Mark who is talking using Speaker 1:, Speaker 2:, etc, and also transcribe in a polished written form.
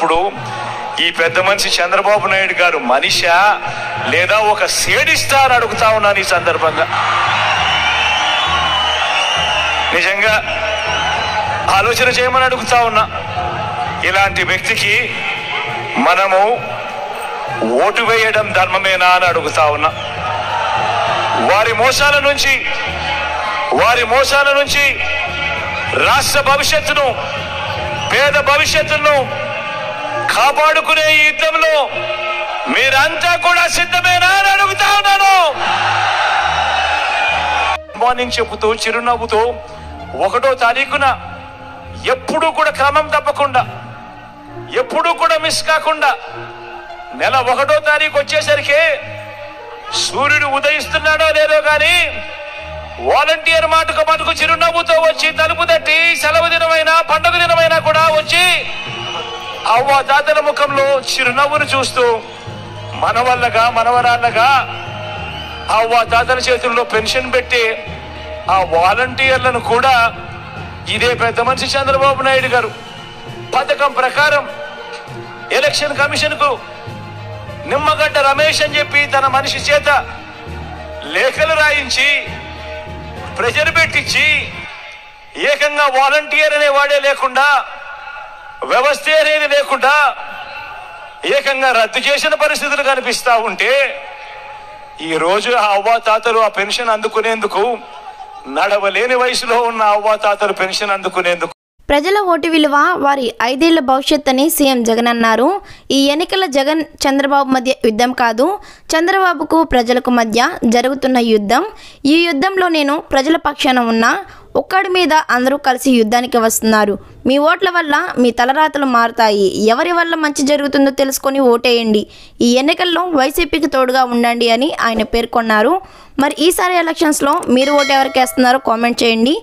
Speaker 1: చూసినప్పుడు ఈ పెద్ద మనిషి చంద్రబాబు నాయుడు గారు మనిషా లేదా ఒక సేడిస్టా అని అడుగుతా ఉన్నాను ఈ సందర్భంగా. నిజంగా ఆలోచన చేయమని అడుగుతా ఉన్నా. ఇలాంటి వ్యక్తికి మనము ఓటు వేయడం ధర్మమేనా అని అడుగుతా ఉన్నా. వారి మోసాల నుంచి రాష్ట్ర భవిష్యత్తును, పేద భవిష్యత్తును కాపాడుకునే ఈ యుద్ధంలో మీరంతా కూడా సిద్ధమేనా అని అడుగుతా ఉన్నాను. మార్నింగ్ చెబుతూ చిరునవ్వుతూ 1వ తారీఖున ఎప్పుడూ కూడా క్రమం తప్పకుండా, ఎప్పుడూ కూడా మిస్ కాకుండా నెల 1వ తారీఖు వచ్చేసరికి సూర్యుడు ఉదయిస్తున్నాడో లేదో కానీ వాలంటీర్ మటుకు చిరునవ్వుతో వచ్చి తలుపు తట్టి సెలవు దినమైనా పండుగ దినమైనా కూడా వచ్చి అవ్వ తాతల ముఖంలో చిరునవ్వును చూస్తూ మనవరాళ్ళగా అవ్వ తాతల చేతుల్లో పెన్షన్ పెట్టి ఆ వాలంటీర్లను కూడా ఇదే పెద్ద మనిషి చంద్రబాబు నాయుడు గారు పథకం ప్రకారం ఎలక్షన్ కమిషన్ కు నిమ్మగడ్డ రమేష్ అని చెప్పి తన మనిషి చేత లేఖలు రాయించి ప్రెజర్ పెట్టించి ఏకంగా వాలంటీర్ అనేవాడే లేకుండా, వ్యవస్థ అనేది లేకుండా ఏకంగా రద్దు చేసిన పరిస్థితులు కనిపిస్తా ఉంటే ఈ రోజు ఆ అవ్వాతాతలు ఆ పెన్షన్ అందుకునేందుకు, నడవలేని వయసులో ఉన్న అవ్వాతాతలు పెన్షన్ అందుకునేందుకు
Speaker 2: ప్రజల ఓటు విలువ వారి 5 ఏళ్ల భవిష్యత్ అని సీఎం జగన్ అన్నారు. ఈ ఎన్నికల జగన్ చంద్రబాబు మధ్య యుద్ధం కాదు, చంద్రబాబుకు ప్రజలకు మధ్య జరుగుతున్న యుద్ధం. ఈ యుద్ధంలో నేను ప్రజల పక్షాన ఉన్నా. ఒక్కడి మీద అందరూ కలిసి యుద్ధానికి వస్తున్నారు. మీ ఓట్ల వల్ల మీ తలరాతలు మారుతాయి. ఎవరి వల్ల మంచి జరుగుతుందో తెలుసుకొని ఓటేయండి. ఈ ఎన్నికల్లో వైసీపీకి తోడుగా ఉండండి అని ఆయన పేర్కొన్నారు. మరి ఈసారి ఎలక్షన్స్లో మీరు ఓటు ఎవరికి వేస్తున్నారో కామెంట్ చేయండి.